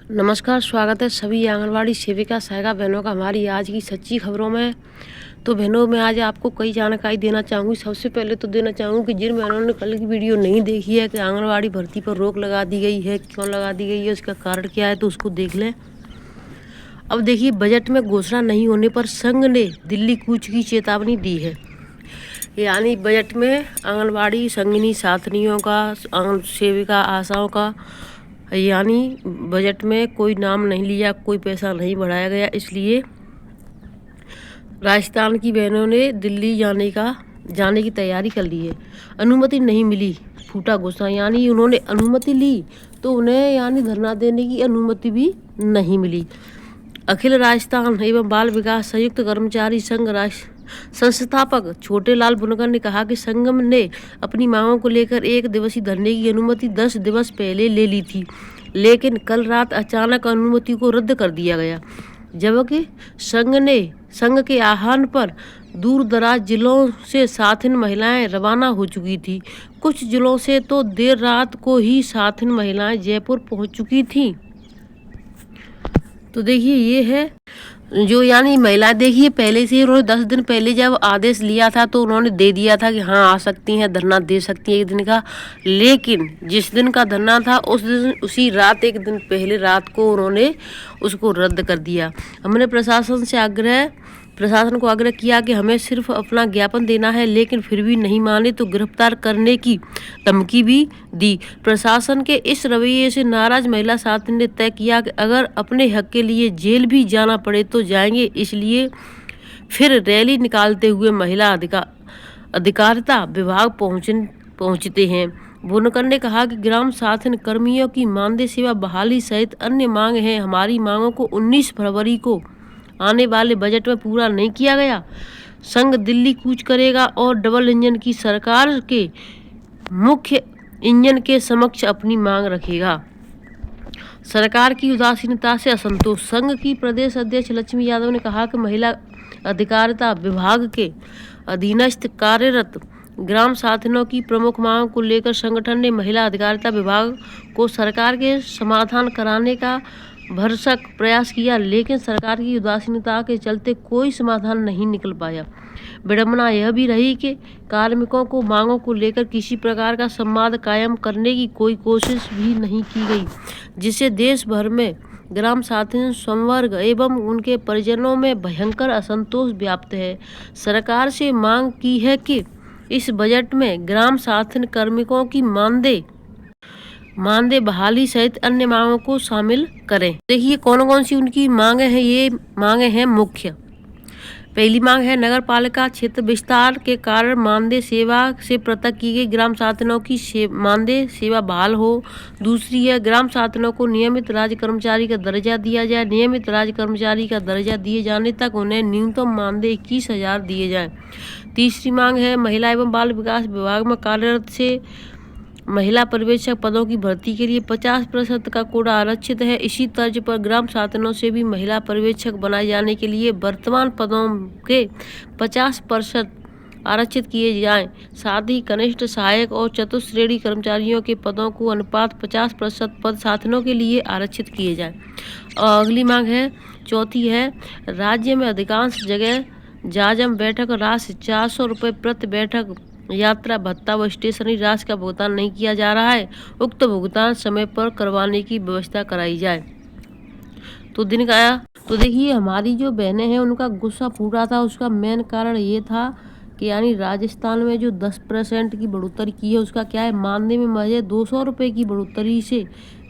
नमस्कार, स्वागत है सभी आंगनवाड़ी सेविका सहायिका बहनों का हमारी आज की सच्ची खबरों में। तो बहनों, मैं आज आपको कई जानकारी देना चाहूँगी। सबसे पहले तो देना चाहूँगी कि जिन बहनों ने कल की वीडियो नहीं देखी है कि आंगनवाड़ी भर्ती पर रोक लगा दी गई है, क्यों लगा दी गई है, उसका कारण क्या है, तो उसको देख लें। अब देखिए, बजट में घोषणा नहीं होने पर संघ ने दिल्ली कूच की चेतावनी दी है। यानी बजट में आंगनवाड़ी संगिनी साथनियों का, आंगन सेविका आशाओं का, यानी बजट में कोई नाम नहीं लिया, कोई पैसा नहीं बढ़ाया गया। इसलिए राजस्थान की बहनों ने दिल्ली जाने की तैयारी कर ली है। अनुमति नहीं मिली, फूटा गुस्सा। यानी उन्होंने अनुमति ली तो उन्हें यानी धरना देने की अनुमति भी नहीं मिली। अखिल राजस्थान एवं बाल विकास संयुक्त कर्मचारी संघ संस्थापक छोटे लाल बुनकर ने कहा कि संघ ने अपनी मांगों को लेकर 1 दिवसीय धरने की अनुमति 10 दिवस पहले ले ली थी, लेकिन कल रात अचानक अनुमति को रद्द कर दिया गया। जबकि संघ के आह्वान पर दूर दराज जिलों से 7 महिलाएं रवाना हो चुकी थी। कुछ जिलों से तो देर रात को ही 7 महिलाएं जयपुर पहुंच चुकी थीं। तो देखिए, ये है जो यानी महिलाएं, देखिए पहले से उन्होंने 10 दिन पहले जब आदेश लिया था तो उन्होंने दे दिया था कि हाँ आ सकती हैं, धरना दे सकती हैं 1 दिन का। लेकिन जिस दिन का धरना था उस दिन, उसी रात 1 दिन पहले रात को उन्होंने उसको रद्द कर दिया। हमने प्रशासन को आग्रह किया कि हमें सिर्फ अपना ज्ञापन देना है, लेकिन फिर भी नहीं माने तो गिरफ्तार करने की धमकी भी दी। प्रशासन के इस रवैये से नाराज महिला साथी ने तय किया कि अगर अपने हक के लिए जेल भी जाना पड़े तो जाएंगे। इसलिए फिर रैली निकालते हुए महिला अधिकारिता विभाग पहुंचते हैं। बुनकर ने कहा कि ग्राम साथन कर्मियों की मानदेय सेवा बहाली सहित अन्य मांग हैं। हमारी मांगों को 19 फरवरी को आने वाले बजट में पूरा नहीं किया गया, संघ दिल्ली कूच करेगा और डबल इंजन की सरकार के मुख्य इंजन के समक्ष अपनी मांग रखेगा। सरकार की उदासीनता से असंतोष। संघ की प्रदेश अध्यक्ष लक्ष्मी यादव ने कहा कि महिला अधिकारिता विभाग के अधीनस्थ कार्यरत ग्राम साथनों की प्रमुख मांगों को लेकर संगठन ने महिला अधिकारिता विभाग को सरकार के समाधान कराने का भरसक प्रयास किया, लेकिन सरकार की उदासीनता के चलते कोई समाधान नहीं निकल पाया। विडंबना यह भी रही कि कार्मिकों को मांगों को लेकर किसी प्रकार का संवाद कायम करने की कोई कोशिश भी नहीं की गई, जिससे देश भर में ग्राम साथन संवर्ग एवं उनके परिजनों में भयंकर असंतोष व्याप्त है। सरकार से मांग की है कि इस बजट में ग्राम साथन कार्मिकों की मानदेय बहाली सहित अन्य मांगों को शामिल करें। देखिए कौन कौन सी उनकी मांगे हैं। ये मांगे हैं मुख्य। पहली मांग है नगर पालिका क्षेत्र विस्तार के कारण मानदेय सेवा से पृथक की गई ग्राम साथनों की मानदेय सेवा बहाल हो। दूसरी है ग्राम साथनों को नियमित राज्य कर्मचारी का दर्जा दिया जाए। नियमित राज्य कर्मचारी का दर्जा दिए जाने तक उन्हें न्यूनतम मानदेय 21,000 दिए जाए। तीसरी मांग है महिला एवं बाल विकास विभाग में कार्यरत से महिला पर्यवेक्षक पदों की भर्ती के लिए 50% का कोटा आरक्षित है। इसी तर्ज पर ग्राम साथनों से भी महिला पर्यवेक्षक बनाए जाने के लिए वर्तमान पदों के 50% आरक्षित किए जाएं। साथ ही कनिष्ठ सहायक और चतुश्रेणी कर्मचारियों के पदों को अनुपात 50% पद साथनों के लिए आरक्षित किए जाएं। और अगली मांग है, चौथी है, राज्य में अधिकांश जगह जाजम बैठक राशि 400 रुपये प्रति बैठक यात्रा भत्ता व स्टेशनरी राशि का भुगतान नहीं किया जा रहा है। उक्त भुगतान समय पर करवाने की व्यवस्था कराई जाए। तो दिन का आया तो देखिए, हमारी जो बहनें हैं उनका गुस्सा फूटा था। उसका मेन कारण ये था कि यानी राजस्थान में जो 10% की बढ़ोतरी की है उसका क्या है, मानदेय में महज 200 रुपये की बढ़ोतरी से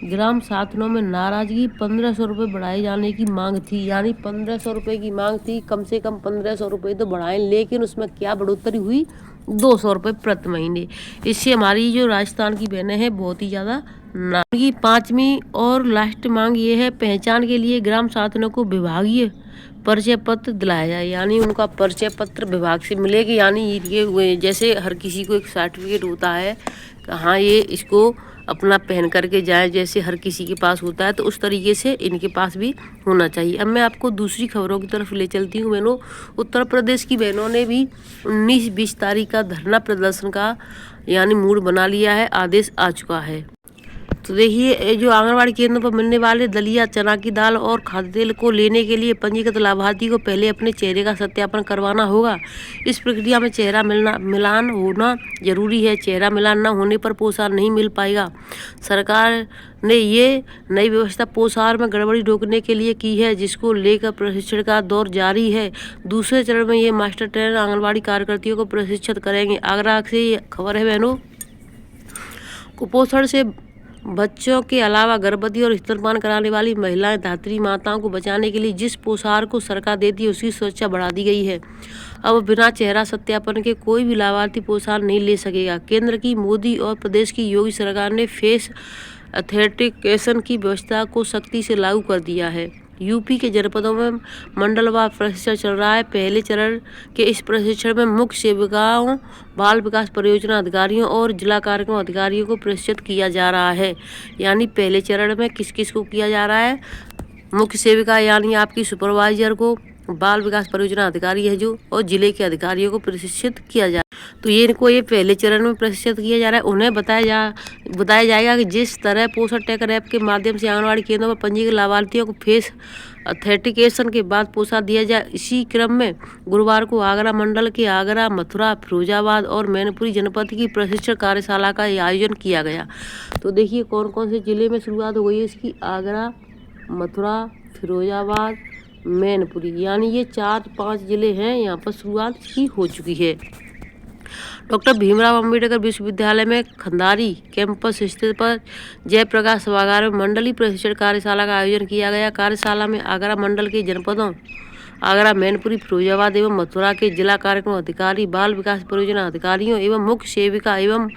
ग्राम साथनों में नाराजगी 1500 रुपये बढ़ाए जाने की मांग थी। यानी 1500 रुपये की मांग थी, कम से कम 1500 रुपये तो बढ़ाएं, लेकिन उसमें क्या बढ़ोतरी हुई, 200 रुपये प्रति महीने। इससे हमारी जो राजस्थान की बहनें हैं बहुत ही ज़्यादा की। पांचवी और लास्ट मांग ये है, पहचान के लिए ग्राम साथनों को विभागीय परिचय पत्र दिलाया जाए। यानी उनका परिचय पत्र विभाग से मिलेगी। यानी ये जैसे हर किसी को एक सर्टिफिकेट होता है, हाँ ये इसको अपना पहन करके जाए, जैसे हर किसी के पास होता है, तो उस तरीके से इनके पास भी होना चाहिए। अब मैं आपको दूसरी खबरों की तरफ ले चलती हूँ। बहनों, उत्तर प्रदेश की बहनों ने भी 19-20 तारीख का धरना प्रदर्शन का यानी मूड बना लिया है। आदेश आ चुका है। तो देखिए जो आंगनबाड़ी केंद्रों पर मिलने वाले दलिया, चना की दाल और खाद्य तेल को लेने के लिए पंजीकृत लाभार्थी को पहले अपने चेहरे का सत्यापन करवाना होगा। इस प्रक्रिया में चेहरा मिलान होना जरूरी है। चेहरा मिलान न होने पर पोषाहार नहीं मिल पाएगा। सरकार ने ये नई व्यवस्था पोषाहार में गड़बड़ी रोकने के लिए की है, जिसको लेकर प्रशिक्षण का दौर जारी है। दूसरे चरण में ये मास्टर ट्रेनर आंगनबाड़ी कार्यकर्तियों को प्रशिक्षित करेंगे। आगरा से ये खबर है बहनों। कुपोषण से बच्चों के अलावा गर्भवती और स्तनपान कराने वाली महिलाएं, धात्री माताओं को बचाने के लिए जिस पोषाहार को सरकार देती है उसकी सुरक्षा बढ़ा दी गई है। अब बिना चेहरा सत्यापन के कोई भी लाभार्थी पोषाहार नहीं ले सकेगा। केंद्र की मोदी और प्रदेश की योगी सरकार ने फेस ऑथेंटिकेशन की व्यवस्था को सख्ती से लागू कर दिया है। यूपी के जनपदों में मंडलवार प्रशिक्षण चल रहा है। पहले चरण के इस प्रशिक्षण में मुख्य सेविकाओं, बाल विकास परियोजना अधिकारियों और जिला कार्यक्रम अधिकारियों को प्रशिक्षित किया जा रहा है। यानी पहले चरण में किस किस को किया जा रहा है? मुख्य सेविका यानी आपकी सुपरवाइजर को, बाल विकास परियोजना अधिकारी है जो, और जिले के अधिकारियों को प्रशिक्षित किया जा। तो ये इनको ये पहले चरण में प्रशिक्षित किया जा रहा है। उन्हें बताया जाएगा कि जिस तरह पोषण ट्रैकर ऐप के माध्यम से आंगनबाड़ी केंद्रों पर पंजीकृत लाभार्थियों को फेस ऑथेंटिकेशन के बाद पोषाहार दिया जाए। इसी क्रम में गुरुवार को आगरा मंडल के आगरा, मथुरा, फिरोजाबाद और मैनपुरी जनपद की प्रशिक्षण कार्यशाला का आयोजन किया गया। तो देखिए कौन कौन से जिले में शुरुआत हो गई है इसकी। आगरा, मथुरा, फिरोजाबाद, मैनपुरी, यानी ये 4-5 जिले हैं, यहाँ पर शुरुआत की हो चुकी है। डॉक्टर भीमराव अंबेडकर विश्वविद्यालय में खंडारी कैंपस स्थित पर जयप्रकाश सभागार में मंडलीय प्रशिक्षण कार्यशाला का आयोजन किया गया। कार्यशाला में आगरा मंडल के जनपदों आगरा, मैनपुरी, फिरोजाबाद एवं मथुरा के जिला कार्यक्रम अधिकारी, बाल विकास परियोजना अधिकारियों एवं मुख्य सेविका एवं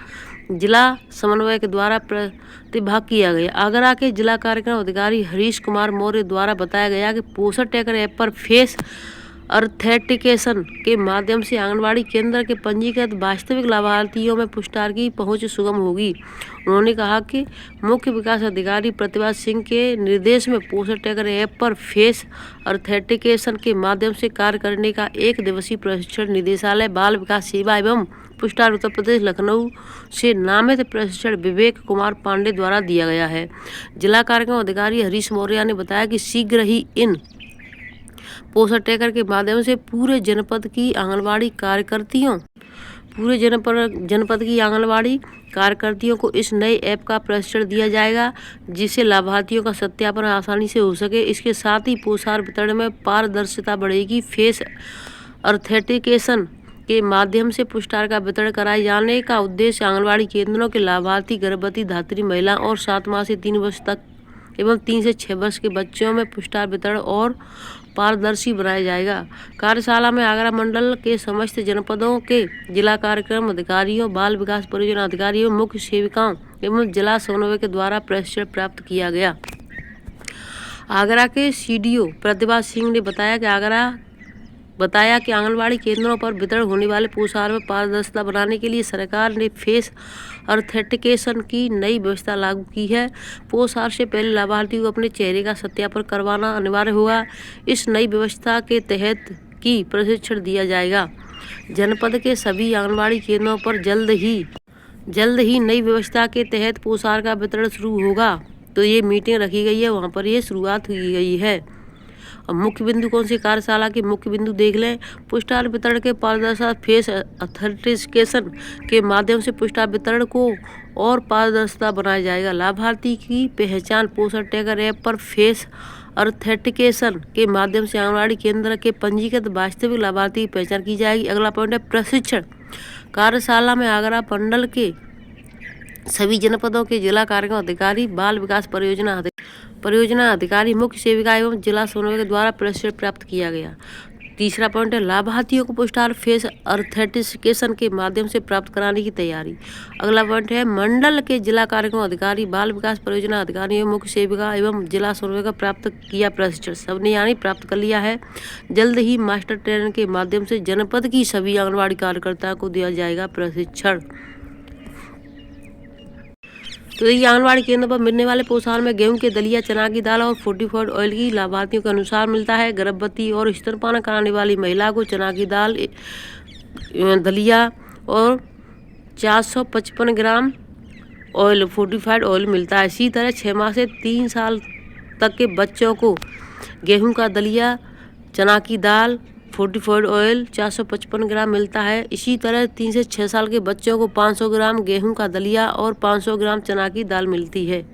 जिला समन्वय के द्वारा प्रतिभाग किया गया। आगरा के जिला कार्यक्रम अधिकारी हरीश कुमार मौर्य द्वारा बताया गया कि पोषण ट्रैकर ऐप पर फेस ऑथेंटिकेशन के माध्यम से आंगनबाड़ी केंद्र के पंजीकृत वास्तविक लाभार्थियों में पुष्टार की पहुंच सुगम होगी। उन्होंने कहा कि मुख्य विकास अधिकारी प्रतिभा सिंह के निर्देश में पोषण ट्रैकर ऐप पर फेस ऑथेंटिकेशन के माध्यम से कार्य करने का 1 दिवसीय प्रशिक्षण निदेशालय बाल विकास सेवा एवं पुष्टार उत्तर प्रदेश लखनऊ से नामित प्रशिक्षण विवेक कुमार पांडे द्वारा दिया गया है। जिला कार्यक्रम अधिकारी हरीश मौर्य ने बताया कि शीघ्र ही इन पोषण ट्रैकर के माध्यम से पूरे जनपद की आंगनबाड़ी कार्यकर्तियों को इस नए ऐप का प्रशिक्षण दिया जाएगा, जिससे लाभार्थियों का सत्यापन आसानी से हो सके। इसके साथ ही पोषाहार वितरण में पारदर्शिता बढ़ेगी। फेस ऑथेंटिकेशन के माध्यम से पुष्टार का वितरण कराए जाने का उद्देश्य आंगनबाड़ी केंद्रों के लाभार्थी गर्भवती, धात्री महिला और 7 माह से 3 वर्ष तक एवं 3 से 6 वर्ष के बच्चों में पुष्टार वितरण और पारदर्शी बनाया जाएगा। कार्यशाला में आगरा मंडल के समस्त जनपदों के जिला कार्यक्रम अधिकारियों, बाल विकास परियोजना अधिकारियों, मुख्य सेविकाओं एवं जिला समन्वय के द्वारा प्रशिक्षण प्राप्त किया गया। आगरा के सीडीओ प्रतिभा सिंह ने बताया कि आंगनबाड़ी केंद्रों पर वितरण होने वाले पोषाहार में पारदर्शिता बनाने के लिए सरकार ने फेस ऑथेंटिकेशन की नई व्यवस्था लागू की है। पोषाहार से पहले लाभार्थी को अपने चेहरे का सत्यापन करवाना अनिवार्य होगा। इस नई व्यवस्था के तहत की प्रशिक्षण दिया जाएगा। जनपद के सभी आंगनबाड़ी केंद्रों पर जल्द ही नई व्यवस्था के तहत पोषाहार का वितरण शुरू होगा। तो ये मीटिंग रखी गई है, वहाँ पर ये शुरुआत हुई गई है। अब मुख्य बिंदु कौन सी कार्यशाला के मुख्य बिंदु देख लें। पुष्टार वितरण के पारदर्शिता, फेस ऑथेंटिकेशन के माध्यम से पुष्टार वितरण को और पारदर्शिता बनाया जाएगा। लाभार्थी की पहचान पोषण ट्रैकर ऐप पर फेस ऑथेंटिकेशन के माध्यम से आंगनबाड़ी केंद्र के पंजीकृत वास्तविक लाभार्थी की पहचान की जाएगी। अगला पॉइंट है प्रशिक्षण। कार्यशाला में आगरा मंडल के सभी जनपदों के जिला कार्यक्रम अधिकारी, बाल विकास परियोजना अधिकारी, मुख्य सेविका एवं जिला समन्वय के द्वारा प्रशिक्षण प्राप्त किया गया। तीसरा पॉइंट है लाभार्थियों को पुष्टार फेस ऑथेंटिकेशन के माध्यम से प्राप्त कराने की तैयारी। अगला पॉइंट है मंडल के जिला कार्यक्रम अधिकारी, बाल विकास परियोजना अधिकारी एवं मुख्य सेविका एवं जिला समन्वय का प्राप्त किया प्रशिक्षण। सबने यानी प्राप्त कर लिया है। जल्द ही मास्टर ट्रेनर के माध्यम से जनपद की सभी आंगनबाड़ी कार्यकर्ताओं को दिया जाएगा प्रशिक्षण। तो देखिए आंगनबाड़ी केंद्र पर मिलने वाले पोषाहार में गेहूं के दलिया, चना की दाल और फोर्टिफाइड ऑयल की लाभार्थियों के अनुसार मिलता है। गर्भवती और स्तनपान कराने वाली महिला को चना की दाल, दलिया और 455 ग्राम ऑयल, फोर्टिफाइड ऑयल मिलता है। इसी तरह 6 माह से 3 साल तक के बच्चों को गेहूं का दलिया, चना की दाल, फोर्टिफाइड ऑयल 455 ग्राम मिलता है। इसी तरह 3 से 6 साल के बच्चों को 500 ग्राम गेहूं का दलिया और 500 ग्राम चना की दाल मिलती है।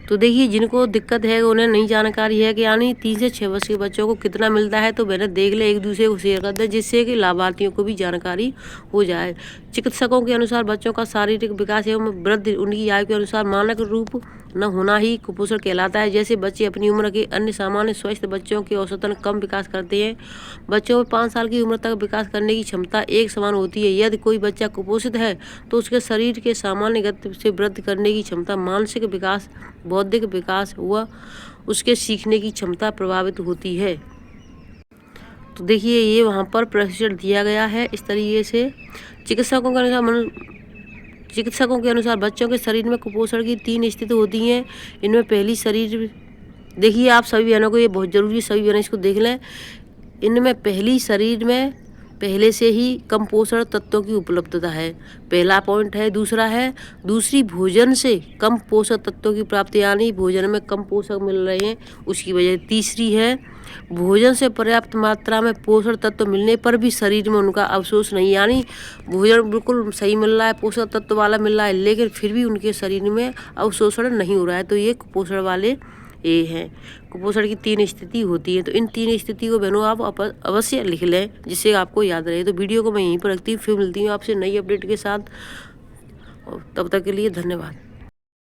तो देखिए, जिनको दिक्कत है, उन्हें नहीं जानकारी है कि यानी 3 से 6 वर्ष के बच्चों को कितना मिलता है, तो मैंने देख ले, एक दूसरे को शेयर कर दे, जिससे कि लाभार्थियों को भी जानकारी हो जाए। चिकित्सकों के अनुसार बच्चों का शारीरिक विकास एवं वृद्धि उनकी आयु के अनुसार मानक रूप न होना ही कुपोषण कहलाता है। जैसे बच्चे अपनी उम्र के अन्य सामान्य स्वस्थ बच्चों के औसतन कम विकास करते हैं। बच्चों में 5 साल की उम्र तक विकास करने की क्षमता एक समान होती है। यदि कोई बच्चा कुपोषित है तो उसके शरीर के सामान्य गति से वृद्धि करने की क्षमता, मानसिक विकास, बौद्धिक विकास हुआ, उसके सीखने की क्षमता प्रभावित होती है। तो देखिए, ये वहाँ पर प्रशिक्षण दिया गया है इस तरीके से। चिकित्सकों के अनुसार बच्चों के शरीर में कुपोषण की 3 स्थिति होती हैं। इनमें पहली शरीर, देखिए आप सभी बहनों को ये बहुत ज़रूरी है, सभी बहनें इसको देख लें। इनमें पहली, शरीर में पहले से ही कम पोषण तत्वों की उपलब्धता है, पहला पॉइंट है। दूसरा है, दूसरी भोजन से कम पोषक तत्वों की प्राप्ति, यानी भोजन में कम पोषक मिल रहे हैं उसकी वजह। तीसरी है, भोजन से पर्याप्त मात्रा में पोषक तत्व मिलने पर भी शरीर में उनका अवशोष नहीं, यानी भोजन बिल्कुल सही मिल रहा है, पोषक तत्व वाला मिल रहा है, लेकिन फिर भी उनके शरीर में अवशोषण नहीं हो रहा है, तो ये कुपोषण वाले ये हैं। कुपोषण की 3 स्थिति होती है, तो इन 3 स्थिति को बहनों आप अवश्य लिख लें, जिससे आपको याद रहे। तो वीडियो को मैं यहीं पर रखती हूँ, फिर मिलती हूँ आपसे नई अपडेट के साथ। तब तक के लिए धन्यवाद।